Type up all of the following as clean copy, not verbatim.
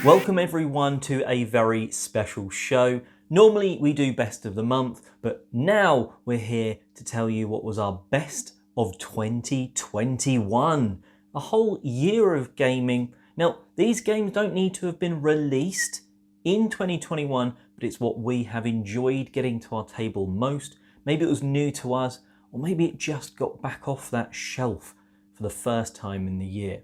Welcome everyone to a very special show. Normally we do best of the month, but now we're here to tell you what was our best of 2021. A whole year of gaming. Now, these games don't need to have been released in 2021, but it's what we have enjoyed getting to our table most. Maybe it was new to us, or maybe it just got back off that shelf for the first time in the year.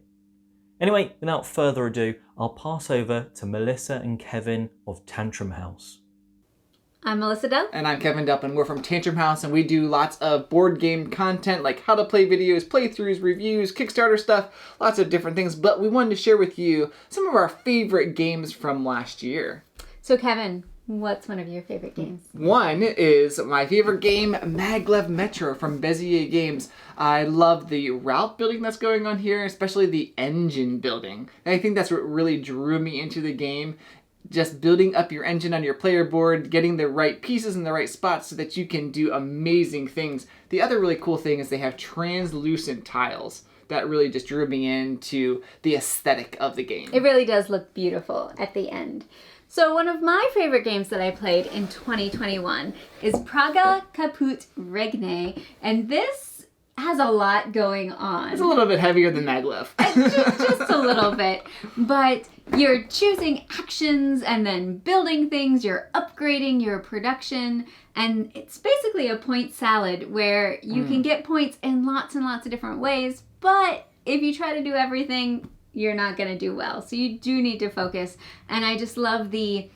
Anyway, without further ado, I'll pass over to Melissa and Kevin of Tantrum House. I'm Melissa Delp. And I'm Kevin Delp, and we're from Tantrum House, and we do lots of board game content like how to play videos, playthroughs, reviews, Kickstarter stuff, lots of different things. But we wanted to share with you some of our favorite games from last year. So Kevin, what's one of your favorite games? One is my favorite game, Maglev Metro from Bezier Games. I love the route building that's going on here, especially the engine building. And I think that's what really drew me into the game. Just building up your engine on your player board, getting the right pieces in the right spots so that you can do amazing things. The other really cool thing is they have translucent tiles. That really just drew me into the aesthetic of the game. It really does look beautiful at the end. So one of my favorite games that I played in 2021 is Praga Caput Regne, and this has a lot going on. It's a little bit heavier than Maglev. just a little bit, but you're choosing actions and then building things, you're upgrading your production, and it's basically a point salad where you can get points in lots and lots of different ways, but if you try to do everything, you're not going to do well. So you do need to focus. And I just love the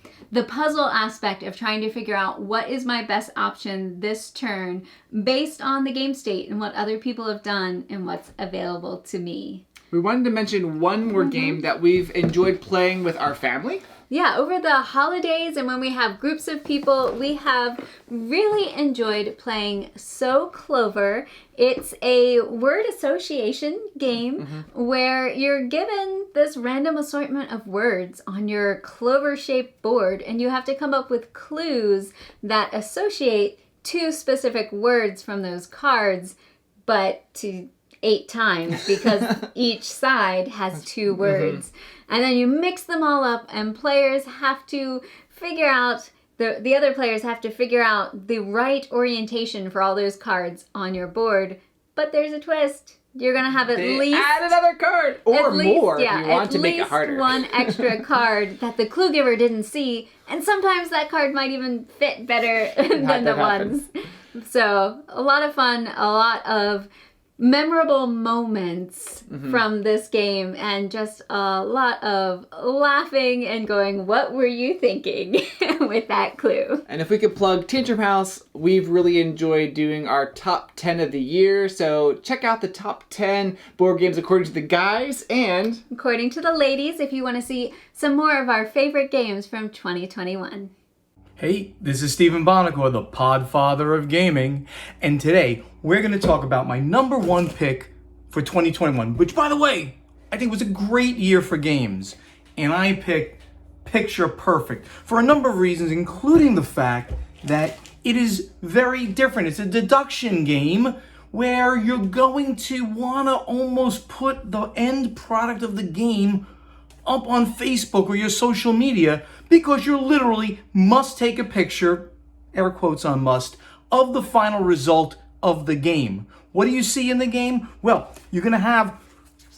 puzzle aspect of trying to figure out what is my best option this turn based on the game state and what other people have done and what's available to me. We wanted to mention one more game that we've enjoyed playing with our family. Yeah, over the holidays and when we have groups of people, we have really enjoyed playing So Clover. It's a word association game where you're given this random assortment of words on your clover-shaped board, and you have to come up with clues that associate two specific words from those cards, but to 8 times because each side has 2 words. And then you mix them all up and players have to figure out, the other players have to figure out the right orientation for all those cards on your board. But there's a twist. You're going to have at least... add another card! Or more if you want to make it harder. At least one extra card that the clue giver didn't see. And sometimes that card might even fit better than the ones. So, a lot of fun, a lot of memorable moments from this game, and just a lot of laughing and going, what were you thinking with that clue? And if we could plug Tantrum House, we've really enjoyed doing our top 10 of the year. So check out the top 10 board games according to the guys and according to the ladies if you want to see some more of our favorite games from 2021. Hey, this is Stephen Buonocore, the Podfather of Gaming, and today we're going to talk about my number 1 pick for 2021, which, by the way, I think was a great year for games, and I picked Picture Perfect for a number of reasons, including the fact that it is very different. It's a deduction game where you're going to want to almost put the end product of the game up on Facebook or your social media, because you literally must take a picture, air quotes on must, of the final result of the game. What do you see in the game? Well, you're going to have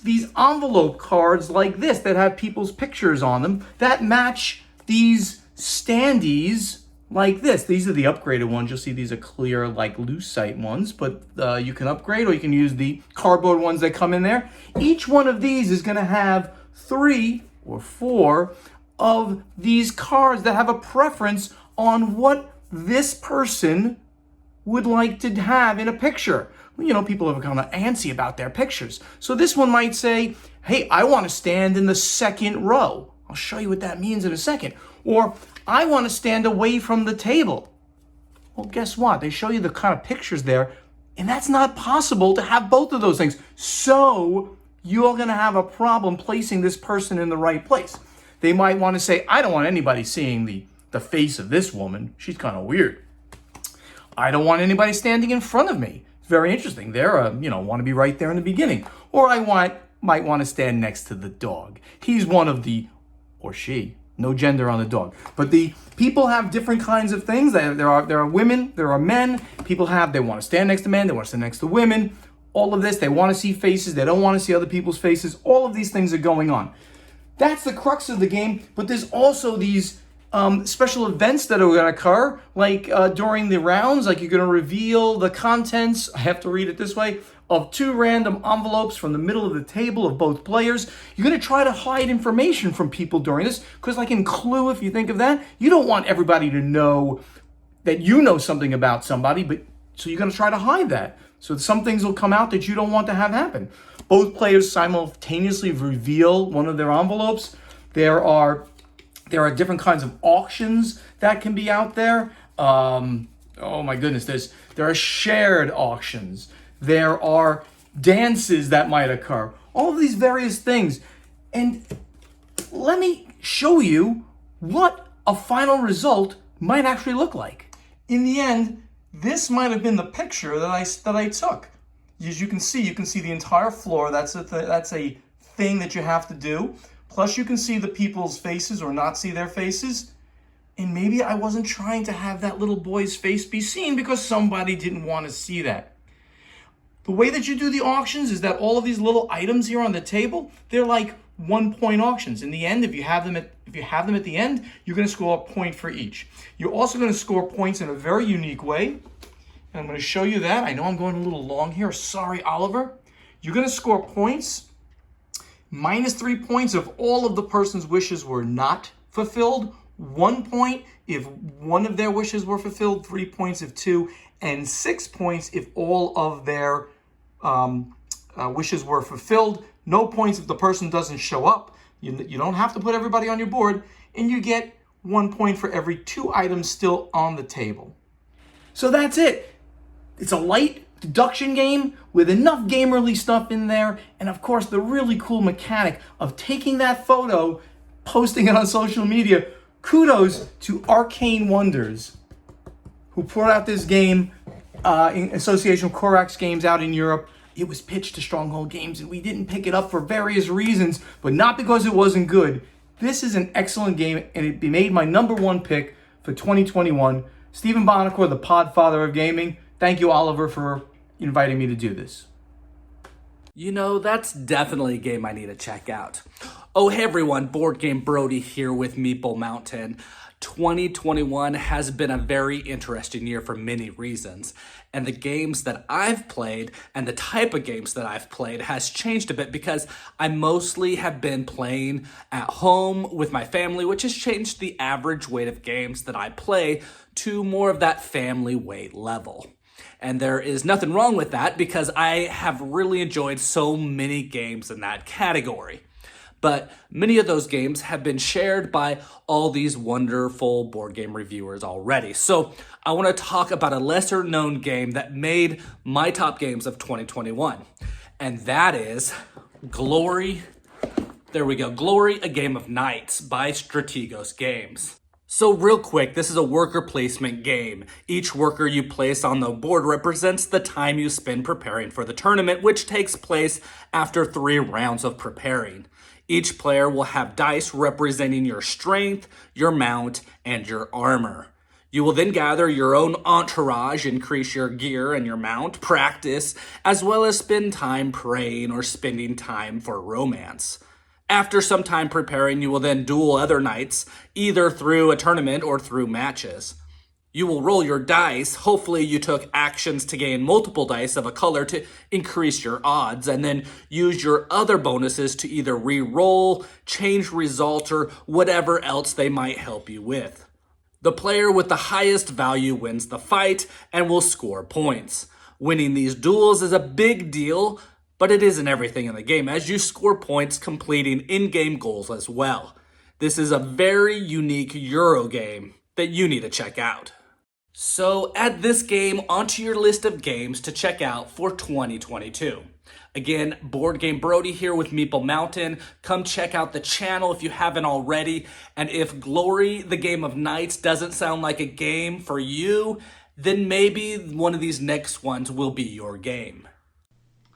these envelope cards like this that have people's pictures on them that match these standees like this. These are the upgraded ones. You'll see these are clear, like lucite ones, but you can upgrade, or you can use the cardboard ones that come in there. Each one of these is going to have 3 or 4 of these cards that have a preference on what this person would like to have in a picture. You know, people are kind of antsy about their pictures. So this one might say, hey, I want to stand in the second row. I'll show you what that means in a second. Or, I want to stand away from the table. Well, guess what? They show you the kind of pictures there, and that's not possible to have both of those things. So, you're going to have a problem placing this person in the right place. They might want to say, I don't want anybody seeing the face of this woman. She's kind of weird. I don't want anybody standing in front of me. It's very interesting. They're, want to be right there in the beginning. Or I might want to stand next to the dog. He's one of the or she. No gender on the dog. But the people have different kinds of things. There are women, there are men. People they want to stand next to men, they want to stand next to women. All of this, they want to see faces, they don't want to see other people's faces. All of these things are going on. That's the crux of the game, but there's also these special events that are going to occur, like during the rounds, like you're going to reveal the contents, I have to read it this way, of 2 random envelopes from the middle of the table of both players. You're going to try to hide information from people during this, because like in Clue, if you think of that, you don't want everybody to know that you know something about somebody, but so you're going to try to hide that. So some things will come out that you don't want to have happen. Both players simultaneously reveal one of their envelopes. There are different kinds of auctions that can be out there. Oh my goodness, there are shared auctions. There are dances that might occur. All of these various things. And let me show you what a final result might actually look like. In the end, this might have been the picture that I took. As you can see the entire floor. That's a thing that you have to do. Plus you can see the people's faces or not see their faces. And maybe I wasn't trying to have that little boy's face be seen because somebody didn't want to see that. The way that you do the auctions is that all of these little items here on the table, they're like 1-point auctions. In the end, if you have them at the end, you're going to score a point for each. You're also going to score points in a very unique way. And I'm going to show you that. I know I'm going a little long here. Sorry, Oliver. You're going to score points, -3 points if all of the person's wishes were not fulfilled, 1 point if one of their wishes were fulfilled, 3 points if 2, and 6 points if all of their wishes were fulfilled. No points if the person doesn't show up. You don't have to put everybody on your board, and you get 1 point for every 2 items still on the table. So that's it. It's a light deduction game with enough gamerly stuff in there, and of course the really cool mechanic of taking that photo, posting it on social media. Kudos to Arcane Wonders, who put out this game in association with Corax Games out in Europe. It was pitched to Stronghold Games, and we didn't pick it up for various reasons, but not because it wasn't good. This is an excellent game, and it made my #1 pick for 2021. Stephen Buonocore, the Podfather of Gaming. Thank you, Oliver, for inviting me to do this. You know, that's definitely a game I need to check out. Oh, hey everyone, Boardgame Brody here with Meeple Mountain. 2021 has been a very interesting year for many reasons, and the games that I've played and the type of games that I've played has changed a bit because I mostly have been playing at home with my family, which has changed the average weight of games that I play to more of that family weight level. And there is nothing wrong with that because I have really enjoyed so many games in that category. But many of those games have been shared by all these wonderful board game reviewers already. So I want to talk about a lesser known game that made my top games of 2021. And that is Glory. There we go. Glory, A Game of Nights by Strategos Games. So real quick, this is a worker placement game. Each worker you place on the board represents the time you spend preparing for the tournament, which takes place after 3 rounds of preparing. Each player will have dice representing your strength, your mount, and your armor. You will then gather your own entourage, increase your gear and your mount, practice, as well as spend time praying or spending time for romance. After some time preparing, you will then duel other knights, either through a tournament or through matches. You will roll your dice. Hopefully you took actions to gain multiple dice of a color to increase your odds, and then use your other bonuses to either re-roll, change result, or whatever else they might help you with. The player with the highest value wins the fight and will score points. Winning these duels is a big deal, but it isn't everything in the game, as you score points completing in-game goals as well. This is a very unique Euro game that you need to check out. So add this game onto your list of games to check out for 2022. Again, Boardgame Brody here with Meeple Mountain. Come check out the channel if you haven't already. And if Glory, the Game of Nights doesn't sound like a game for you, then maybe one of these next ones will be your game.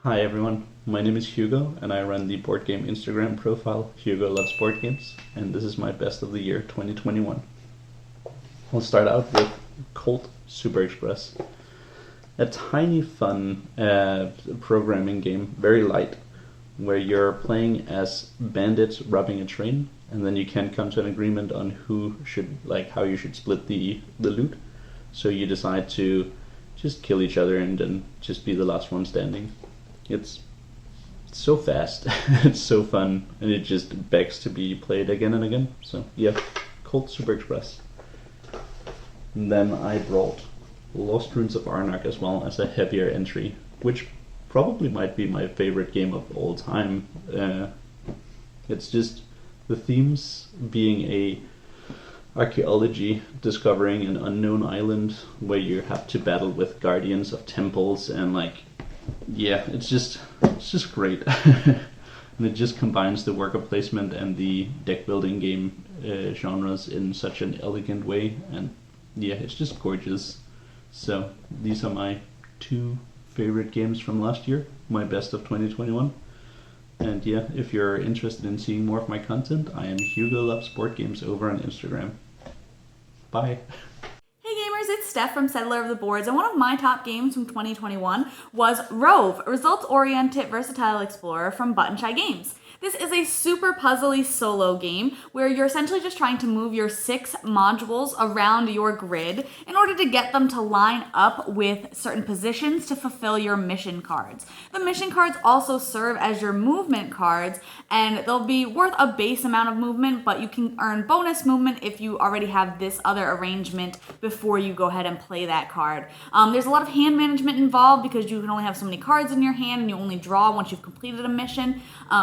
Hi everyone, my name is Hugo and I run the board game Instagram profile Hugo Loves Board Games, and this is my best of the year 2021. I'll start out with Colt Super Express. A tiny fun programming game, very light, where you're playing as bandits robbing a train, and then you can't come to an agreement on how you should split the loot. So you decide to just kill each other and then just be the last one standing. It's so fast, it's so fun, and it just begs to be played again and again. So yeah, Colt Super Express. And then I brought Lost Ruins of Arnak as well as a heavier entry, which probably might be my favorite game of all time. It's just the themes being a archaeology, discovering an unknown island where you have to battle with guardians of temples, and it's just great. And it just combines the worker placement and the deck building game genres in such an elegant way, and yeah, it's just gorgeous. So these are my 2 favorite games from last year, my best of 2021. And yeah, if you're interested in seeing more of my content, I am Hugo Loves Board Games over on Instagram. Bye. Hey gamers, it's Steph from Settler of the Boards, and one of my top games from 2021 was Rove, a results-oriented versatile explorer from Button Shy Games. This is a super puzzly solo game where you're essentially just trying to move your 6 modules around your grid in order to get them to line up with certain positions to fulfill your mission cards. The mission cards also serve as your movement cards, and they'll be worth a base amount of movement, but you can earn bonus movement if you already have this other arrangement before you go ahead and play that card. There's a lot of hand management involved because you can only have so many cards in your hand and you only draw once you've completed a mission.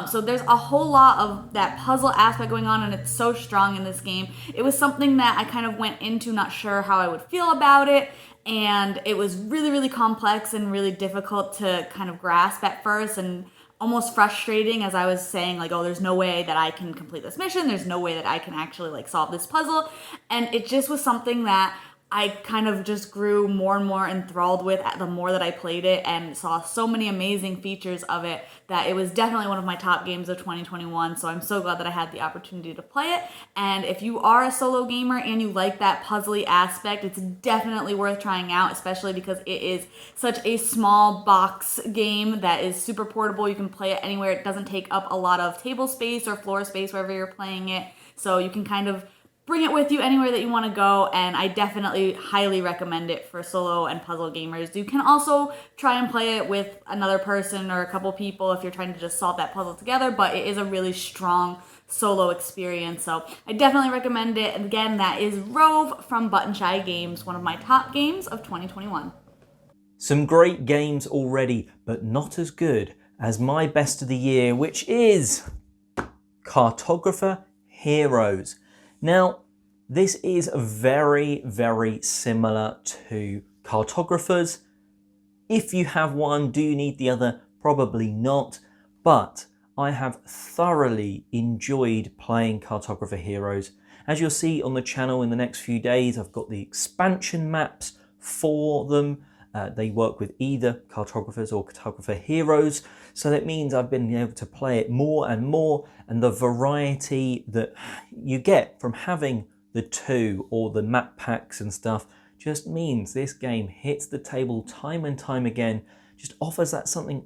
So there's a whole lot of that puzzle aspect going on, and it's so strong in this game. It was something that I kind of went into not sure how I would feel about it, and it was really, really complex and really difficult to kind of grasp at first, and almost frustrating as I was saying, oh, there's no way that I can complete this mission, there's no way that I can actually solve this puzzle. And it just was something that I kind of just grew more and more enthralled with the more that I played it, and saw so many amazing features of it that it was definitely one of my top games of 2021. So I'm so glad that I had the opportunity to play it. And if you are a solo gamer and you like that puzzly aspect, it's definitely worth trying out, especially because it is such a small box game that is super portable. You can play it anywhere. It doesn't take up a lot of table space or floor space wherever you're playing it. So you can kind of bring it with you anywhere that you want to go, and I definitely highly recommend it for solo and puzzle gamers. You can also try and play it with another person or a couple people if you're trying to just solve that puzzle together, but it is a really strong solo experience, so I definitely recommend it. And again, that is Rove from Button Shy Games, one of my top games of 2021. Some great games already, but not as good as my best of the year, which is Cartographer Heroes. Now, this is very, very similar to Cartographers. If you have one, do you need the other? Probably not, but I have thoroughly enjoyed playing Cartographer Heroes. As you'll see on the channel in the next few days, I've got the expansion maps for them. They work with either Cartographers or Cartographer Heroes, so that means I've been able to play it more and more, and the variety that you get from having the 2 or the map packs and stuff just means this game hits the table time and time again, just offers that something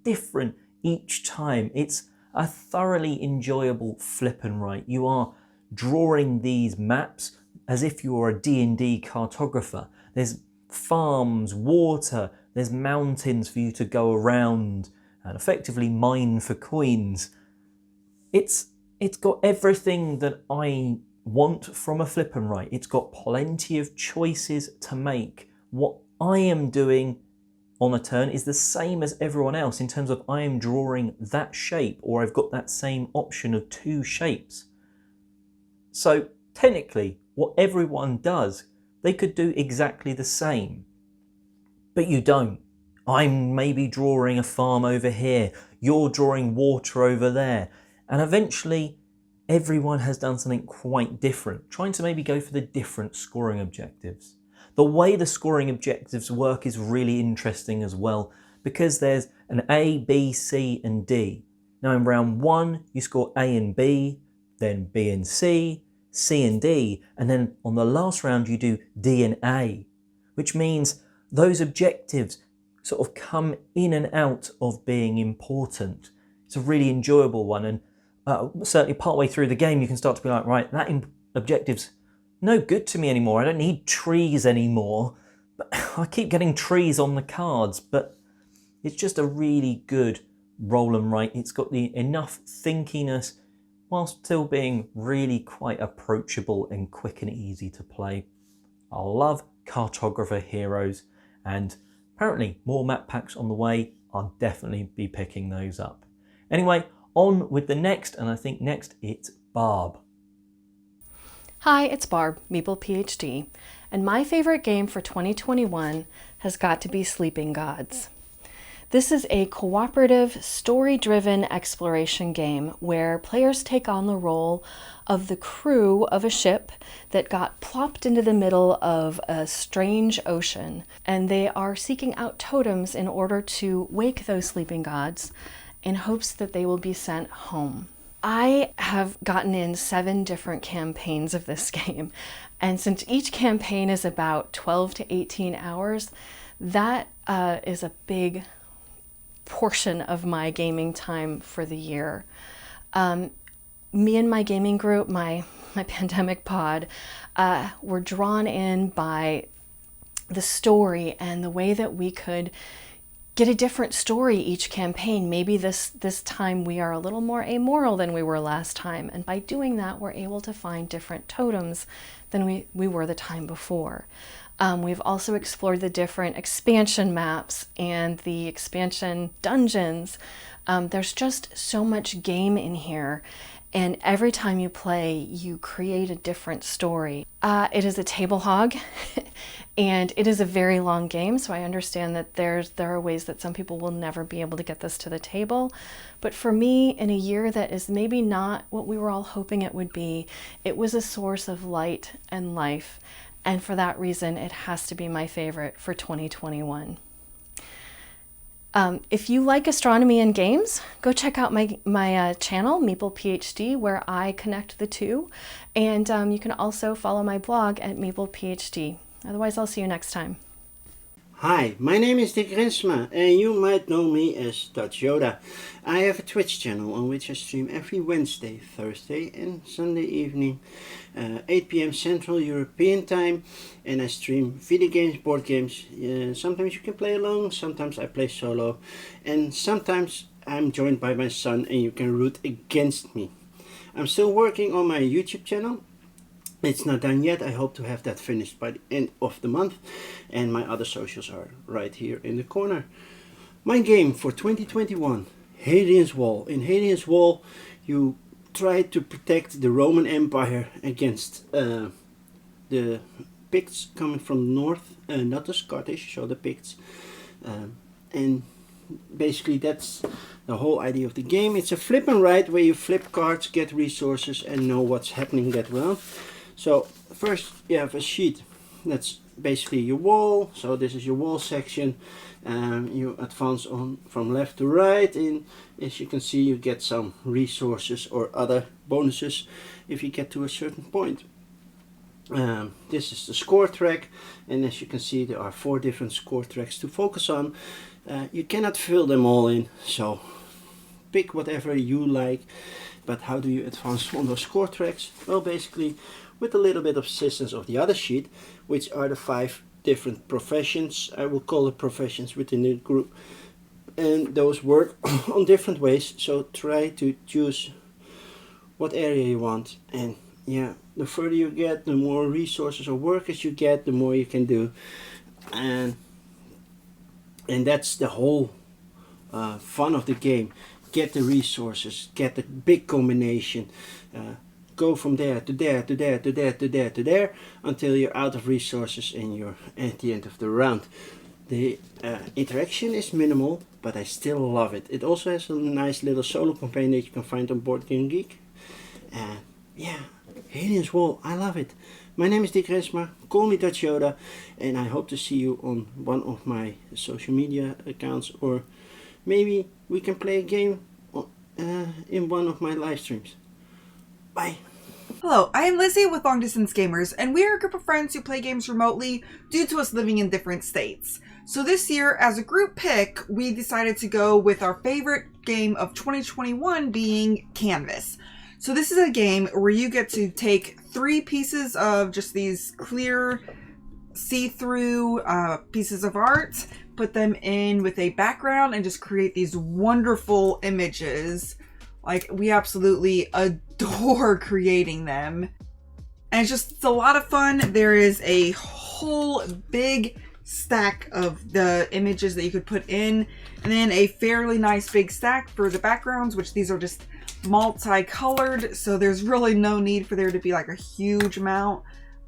different each time. It's a thoroughly enjoyable flip and write. You are drawing these maps as if you were a D&D cartographer. There's farms, water, there's mountains for you to go around and effectively mine for coins. It's got everything that I want from a flip and write. It's got plenty of choices to make. What I am doing on a turn is the same as everyone else in terms of I am drawing that shape, or I've got that same option of 2 shapes. So technically what everyone does, they could do exactly the same, but you don't. I'm maybe drawing a farm over here, you're drawing water over there, and eventually everyone has done something quite different, trying to maybe go for the different scoring objectives. The way the scoring objectives work is really interesting as well, because there's an A, B, C and D. Now in round 1 you score A and B, then B and C, C and D, and then on the last round you do D and A, which means those objectives sort of come in and out of being important. It's a really enjoyable one, and certainly partway through the game you can start to be like, right, that objective's no good to me anymore. I don't need trees anymore. But I keep getting trees on the cards, but it's just a really good roll and write. It's got the enough thinkiness whilst still being really quite approachable and quick and easy to play. I love cartographer heroes, and apparently more map packs on the way. I'll definitely be picking those up. Anyway, on with the next, and I think next it's Barb. Hi, it's Barb MeeplePhD, and my favorite game for 2021 has got to be Sleeping Gods. This is a cooperative, story-driven exploration game where players take on the role of the crew of a ship that got plopped into the middle of a strange ocean, and they are seeking out totems in order to wake those sleeping gods in hopes that they will be sent home. I have gotten in 7 different campaigns of this game, and since each campaign is about 12 to 18 hours, that is a big portion of my gaming time for the year. Me and my gaming group, my pandemic pod, were drawn in by the story and the way that we could get a different story each campaign. Maybe this time we are a little more amoral than we were last time, and by doing that we're able to find different totems than we were the time before. We've also explored the different expansion maps and the expansion dungeons. There's just so much game in here, and every time you play, you create a different story. It is a table hog, and it is a very long game, so I understand that there are ways that some people will never be able to get this to the table. But for me, in a year that is maybe not what we were all hoping it would be, it was a source of light and life. And for that reason, it has to be my favorite for 2021. If you like astronomy and games, go check out my channel, MeeplePhD, where I connect the two. And you can also follow my blog at MeeplePhD. Otherwise, I'll see you next time. Hi, my name is Dick Rensma, and you might know me as Dutch Yoda. I have a Twitch channel on which I stream every Wednesday, Thursday and Sunday evening, 8 p.m. Central European Time, and I stream video games, board games. Sometimes you can play alone, sometimes I play solo, and sometimes I'm joined by my son and you can root against me. I'm still working on my YouTube channel. It's not done yet. I hope to have that finished by the end of the month, and my other socials are right here in the corner. My game for 2021, Hadrian's Wall. In Hadrian's Wall you try to protect the Roman Empire against the Picts coming from the north, not the Scottish, so the Picts, and basically that's the whole idea of the game. It's a flip and write where you flip cards, get resources and know what's happening that round. So first you have a sheet that's basically your wall. So this is your wall section. You advance on from left to right, and as you can see you get some resources or other bonuses if you get to a certain point. This is the score track, and as you can see there are 4 different score tracks to focus on. You cannot fill them all in, so pick whatever you like. But how do you advance on those score tracks? Well, basically with a little bit of assistance of the other sheet, which are the 5 different professions. I will call it professions within the group, and those work on different ways, so try to choose what area you want. And yeah, the further you get, the more resources or workers you get, the more you can do, and that's the whole fun of the game. Get the resources, get the big combination, go from there to there to there to there to there to there until you're out of resources and you're at the end of the round. The interaction is minimal, but I still love it. It also has a nice little solo campaign that you can find on Boardgame Geek. Yeah, Hadrian's Wall, I love it. My name is Dick Rensma, call me Dutch Yoda, and I hope to see you on one of my social media accounts, or maybe we can play a game in one of my live streams. Bye! Hello, I am Lizzy with Long Distance Gamers, and we are a group of friends who play games remotely due to us living in different states. So this year, as a group pick, we decided to go with our favorite game of 2021 being Canvas. So this is a game where you get to take 3 pieces of just these clear, see-through pieces of art, put them in with a background, and just create these wonderful images. Like, we absolutely adore creating them. And it's a lot of fun. There is a whole big stack of the images that you could put in, and then a fairly nice big stack for the backgrounds, which these are just multicolored, so there's really no need for there to be like a huge amount,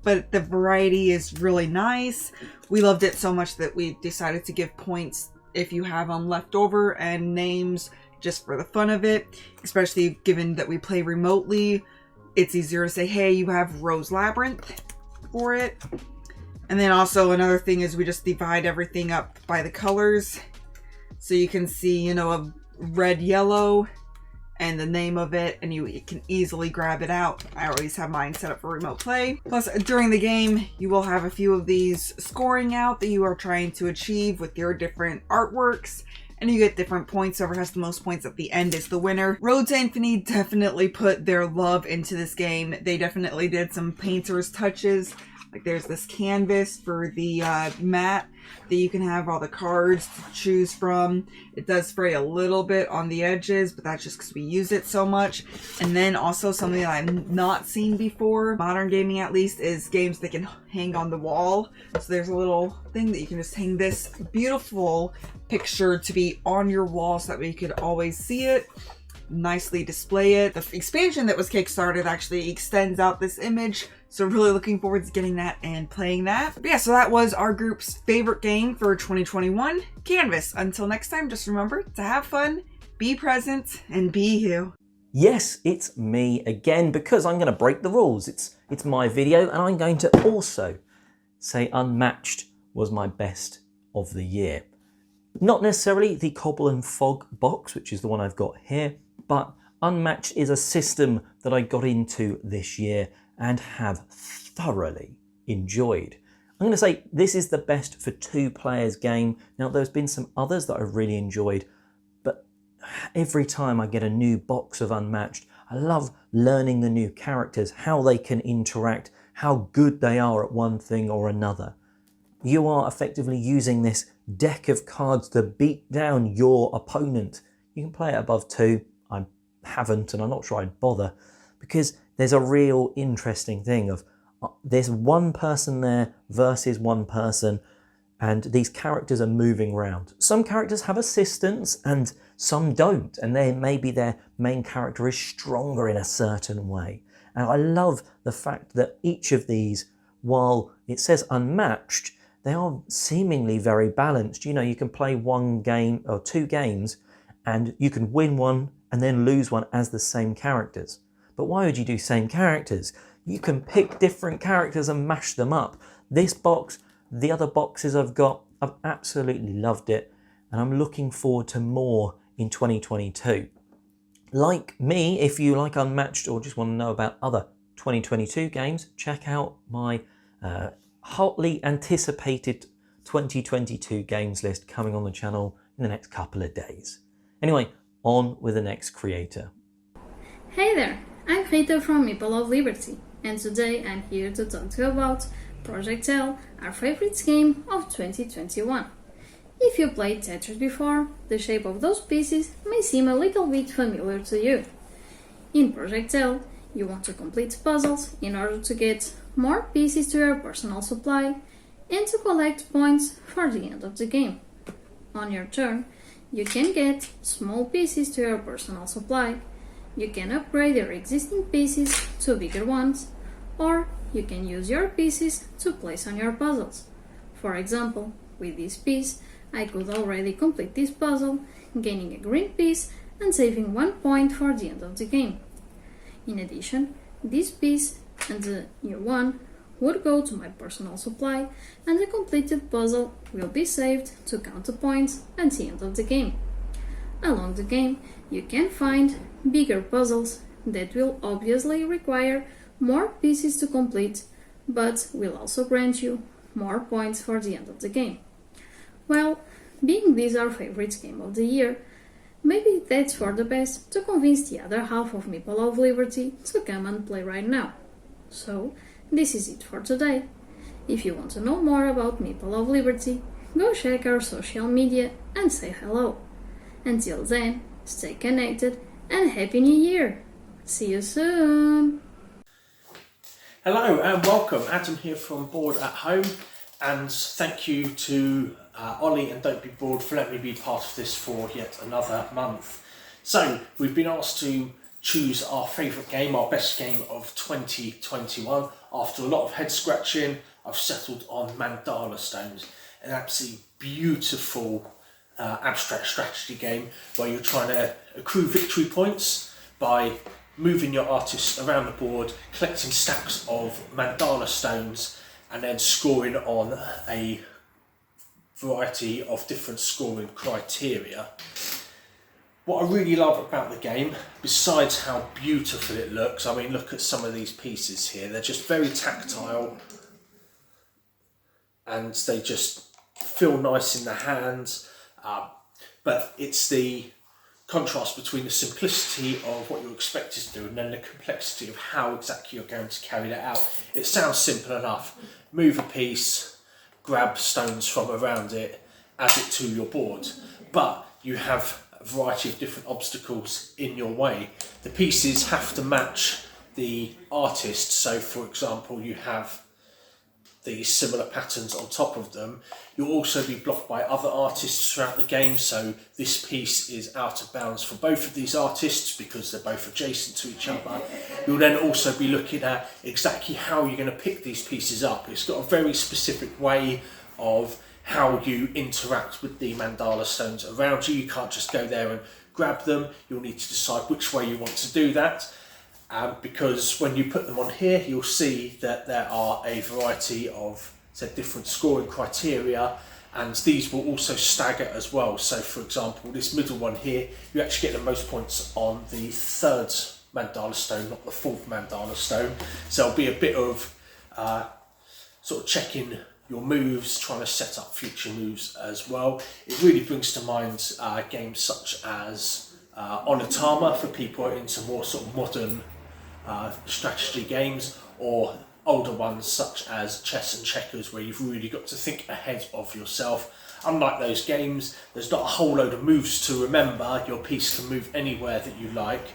but the variety is really nice. We loved it so much that we decided to give points if you have them left over, and names just for the fun of it, especially given that we play remotely. It's easier to say, hey, you have Rose Labyrinth for it. And then also another thing is we just divide everything up by the colors, so you can see, you know, a red, yellow, and the name of it, and you can easily grab it out. I always have mine set up for remote play. Plus, during the game, you will have a few of these scoring out that you are trying to achieve with your different artworks, and you get different points. Whoever has the most points at the end is the winner. Road to Infinity definitely put their love into this game. They definitely did some painter's touches. Like, there's this canvas for the mat that you can have all the cards to choose from. It does spray a little bit on the edges, but that's just because we use it so much. And then also something that I've not seen before, modern gaming at least, is games that can hang on the wall. So there's a little thing that you can just hang this beautiful picture to be on your wall so that way you could always see it, nicely display it. The expansion that was kickstarted actually extends out this image, so really looking forward to getting that and playing that. But yeah, so that was our group's favorite game for 2021, Canvas. Until next time, just remember to have fun, be present, and be you. Yes, it's me again, because I'm going to break the rules. It's my video, and I'm going to also say Unmatched was my best of the year. Not necessarily the Cobble and Fog box, which is the one I've got here, but Unmatched is a system that I got into this year and have thoroughly enjoyed. I'm going to say this is the best for 2 players game. Now, there's been some others that I've really enjoyed, but every time I get a new box of Unmatched, I love learning the new characters, how they can interact, how good they are at one thing or another. You are effectively using this deck of cards to beat down your opponent. You can play it above 2. I haven't, and I'm not sure I'd bother, because there's a real interesting thing of there's one person there versus one person, and these characters are moving around. Some characters have assistants and some don't, and maybe their main character is stronger in a certain way. And I love the fact that each of these, while it says Unmatched, they are seemingly very balanced. You know, you can play 1 game or 2 games and you can win one and then lose one as the same characters. But why would you do same characters? You can pick different characters and mash them up. This box, the other boxes I've got, I've absolutely loved it, and I'm looking forward to more in 2022. Like me, if you like Unmatched or just want to know about other 2022 games, check out my hotly anticipated 2022 games list coming on the channel in the next couple of days. Anyway, on with the next creator. Hey there, I'm Rita from Meeple Of Liberty, and today I'm here to talk to you about Project L, our favorite game of 2021. If you played Tetris before, the shape of those pieces may seem a little bit familiar to you. In Project L, you want to complete puzzles in order to get more pieces to your personal supply and to collect points for the end of the game. On your turn, you can get small pieces to your personal supply, you can upgrade your existing pieces to bigger ones, or you can use your pieces to place on your puzzles. For example, with this piece, I could already complete this puzzle, gaining a green piece and saving 1 point for the end of the game. In addition, this piece and the new one would go to my personal supply, and the completed puzzle will be saved to count the points at the end of the game. Along the game, you can find bigger puzzles that will obviously require more pieces to complete, but will also grant you more points for the end of the game. Well, being this our favorite game of the year, maybe that's for the best to convince the other half of Meeple of Liberty to come and play right now. So, this is it for today. If you want to know more about Meeple of Liberty, go check our social media and say hello. Until then, stay connected and Happy New Year! See you soon! Hello and welcome, Adam here from Board at Home, and thank you to Ollie and Don't Be Bored for letting me be part of this for yet another month. So, we've been asked to choose our favourite game, our best game of 2021. After a lot of head scratching, I've settled on Mandala Stones, an absolutely beautiful abstract strategy game where you're trying to accrue victory points by moving your artists around the board, collecting stacks of Mandala Stones, and then scoring on a variety of different scoring criteria. What I really love about the game, besides how beautiful it looks, I mean, look at some of these pieces here, they're just very tactile and they just feel nice in the hands, but it's the contrast between the simplicity of what you're expected to do and then the complexity of how exactly you're going to carry that out. It sounds simple enough. Move a piece, grab stones from around it, add it to your board, but you have a variety of different obstacles in your way. The pieces have to match the artist, so for example you have these similar patterns on top of them. You'll also be blocked by other artists throughout the game, so this piece is out of bounds for both of these artists because they're both adjacent to each other. You'll then also be looking at exactly how you're going to pick these pieces up. It's got a very specific way of how you interact with the Mandala Stones around you. You can't just go there and grab them. You'll need to decide which way you want to do that. Because when you put them on here, you'll see that there are a variety of different scoring criteria, and these will also stagger as well. So for example, this middle one here, you actually get the most points on the third Mandala Stone, not the fourth Mandala Stone. So there'll be a bit of sort of checking your moves, trying to set up future moves as well. It really brings to mind games such as Onitama for people who are into more sort of modern strategy games, or older ones such as chess and checkers where you've really got to think ahead of yourself. Unlike those games, there's not a whole load of moves to remember. Your piece can move anywhere that you like,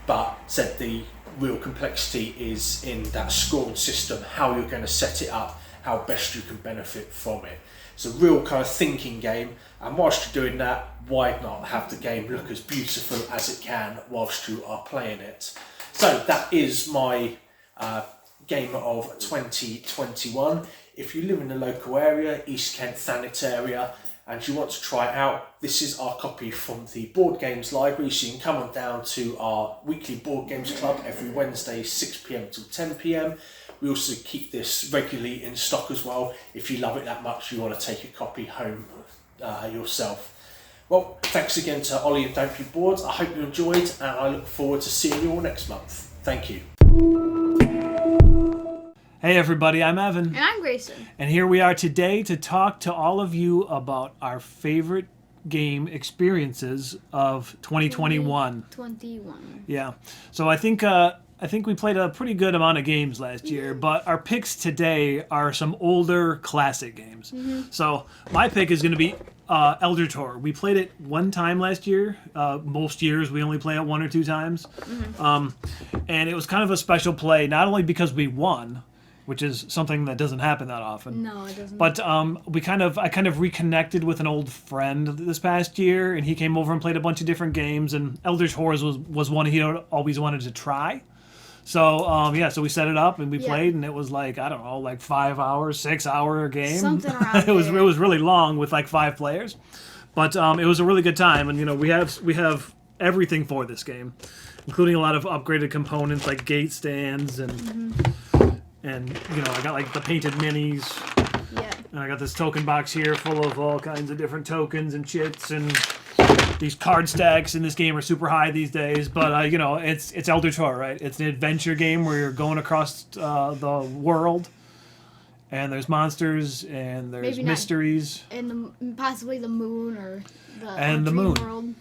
but the real complexity is in that scoring system, how you're going to set it up, how best you can benefit from it. It's a real kind of thinking game, and whilst you're doing that, why not have the game look as beautiful as it can whilst you are playing it. So that is my game of 2021. If you live in the local area, East Kent, Thanet area, and you want to try it out, this is our copy from the Board Games Library, so you can come on down to our weekly Board Games Club every Wednesday 6 PM till 10 PM. We also keep this regularly in stock as well. If you love it that much, you want to take a copy home yourself. Well, thanks again to Ollie and Don't Be Bored. I hope you enjoyed, and I look forward to seeing you all next month. Thank you. Hey everybody, I'm Evan. And I'm Grayson. And here we are today to talk to all of you about our favorite game experiences of 2021. 21. Yeah. So I think we played a pretty good amount of games last year, but our picks today are some older classic games. Mm-hmm. So my pick is going to be Elder Tour. We played it one time last year. Most years we only play it one or two times. Mm-hmm. And it was kind of a special play, not only because we won, which is something that doesn't happen that often. No, it doesn't. But I kind of reconnected with an old friend this past year, and he came over and played a bunch of different games, and Elder Tours was one he always wanted to try. So so we set it up and we played, and it was like, I don't know, like 5 hours, 6 hour game. Something around it was really long with like 5 players, but it was a really good time. And we have everything for this game, including a lot of upgraded components like gate stands and And, you know, I got like the painted minis. Yeah. And I got this token box here full of all kinds of different tokens and chits, and these card stacks in this game are super high these days. But, you know, it's Eldritch Horror, right? It's an adventure game where you're going across the world. And there's monsters, and there's Maybe not- mysteries. And possibly the moon or And the dream moon. world.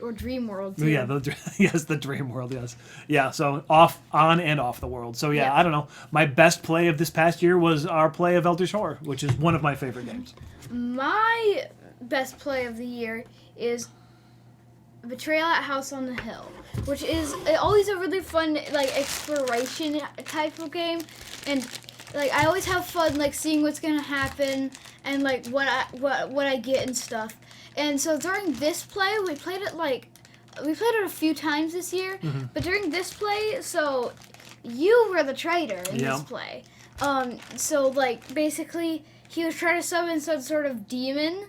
Or dream world, too. Yeah, yes, the dream world, yes. Yeah, so on and off the world. So yeah, I don't know. My best play of this past year was our play of Eldritch Horror, which is one of my favorite games. My best play of the year is Betrayal at House on the Hill, which is always a really fun, like, exploration type of game. And, like, I always have fun, like, seeing what's gonna happen and, like, what I get and stuff. And so during this play, we played it a few times this year. Mm-hmm. But during this play, so you were the traitor in this Yeah. play. So like basically, he was trying to summon some sort of demon,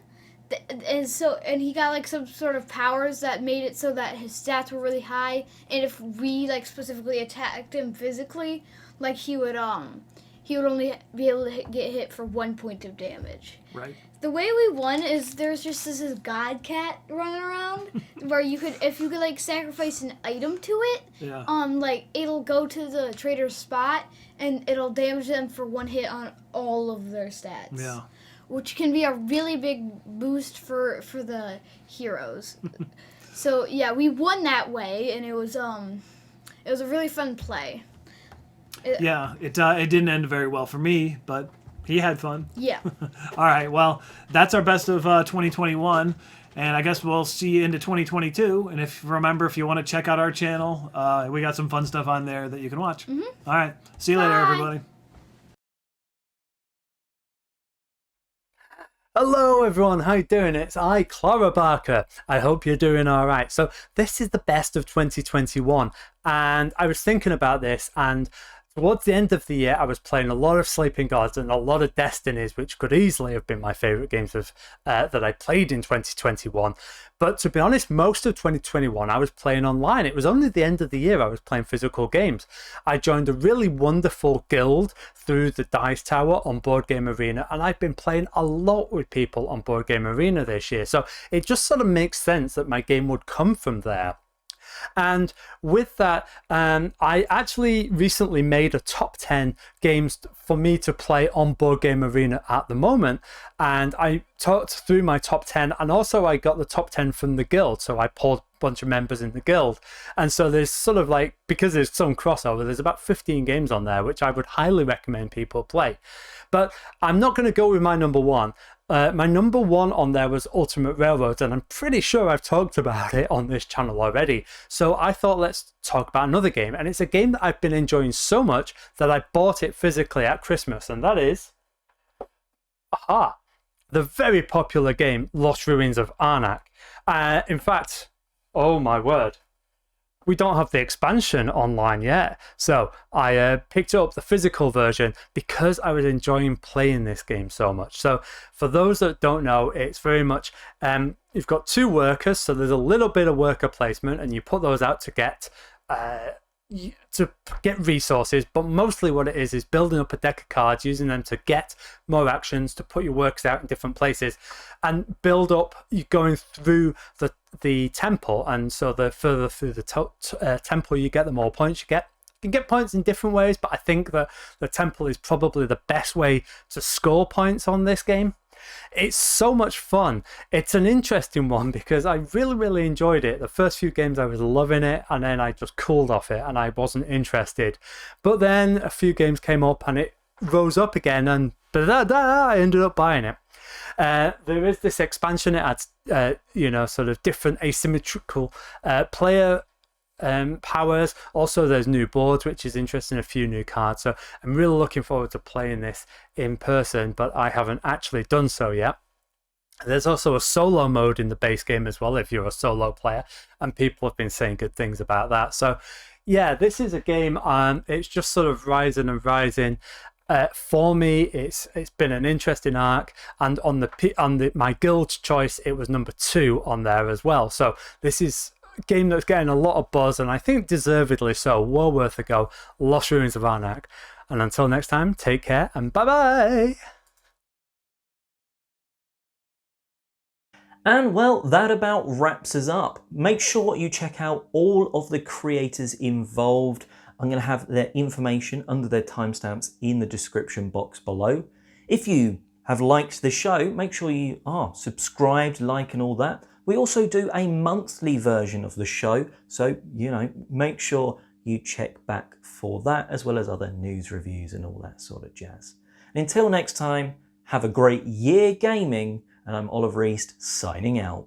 and he got like some sort of powers that made it so that his stats were really high. And if we like specifically attacked him physically, like he would only be able to get hit for 1 point of damage. Right. The way we won is there's just this god cat running around where if you could like sacrifice an item to it, Yeah. like it'll go to the trader's spot and it'll damage them for 1 hit on all of their stats. Yeah. Which can be a really big boost for the heroes. So yeah, we won that way, and it was a really fun play. Yeah, it didn't end very well for me, but he had fun. Yeah. All right, well, that's our best of 2021, and I guess we'll see you into 2022. And if you want to check out our channel, we got some fun stuff on there that you can watch. Mm-hmm. All right, see you later, everybody. Hello everyone, how you doing? It's I, Clara Barker. I hope you're doing all right. So this is the best of 2021, and I was thinking about this, and towards the end of the year, I was playing a lot of Sleeping Gods and a lot of Destinies, which could easily have been my favourite games of that I played in 2021. But to be honest, most of 2021 I was playing online. It was only the end of the year I was playing physical games. I joined a really wonderful guild through the Dice Tower on Boardgame Arena, and I've been playing a lot with people on Boardgame Arena this year. So it just sort of makes sense that my game would come from there. And with that, I actually recently made a top 10 games for me to play on Boardgame Arena at the moment. And I talked through my top 10, and also I got the top 10 from the guild. So I pulled a bunch of members in the guild. And so there's sort of like, because there's some crossover, there's about 15 games on there, which I would highly recommend people play. But I'm not going to go with my number one. My number one on there was Ultimate Railroads, and I'm pretty sure I've talked about it on this channel already. So I thought, let's talk about another game. And it's a game that I've been enjoying so much that I bought it physically at Christmas. And that is, the very popular game, Lost Ruins of Arnak. In fact, oh my word, we don't have the expansion online yet. So I picked up the physical version because I was enjoying playing this game so much. So for those that don't know, it's very much, you've got 2 workers, so there's a little bit of worker placement, and you put those out to get resources, but mostly what it is building up a deck of cards, using them to get more actions, to put your works out in different places and build up. You're going through the temple, and so the further through the temple you get, the more points you get. You can get points in different ways, but I think that the temple is probably the best way to score points on this game. It's so much fun. It's an interesting one because I really enjoyed it. The first few games I was loving it, and then I just cooled off it and I wasn't interested. But then a few games came up and it rose up again, and I ended up buying it. There is this expansion. It adds sort of different asymmetrical player powers. Also there's new boards, which is interesting, a few new cards. So I'm really looking forward to playing this in person, but I haven't actually done so yet. There's also a solo mode in the base game as well if you're a solo player, and people have been saying good things about that. So yeah, this is a game, it's just sort of rising and rising. For me, it's been an interesting arc, and on my guild choice, it was number 2 on there as well. So this is game that's getting a lot of buzz, and I think deservedly so. Well worth a go. Lost Ruins of Arnak. And until next time, take care and bye-bye. And well, that about wraps us up. Make sure you check out all of the creators involved. I'm going to have their information under their timestamps in the description box below. If you have liked the show, make sure you are subscribed, like and all that. We also do a monthly version of the show, so, make sure you check back for that, as well as other news reviews and all that sort of jazz. And until next time, have a great year gaming, and I'm Oliver East signing out.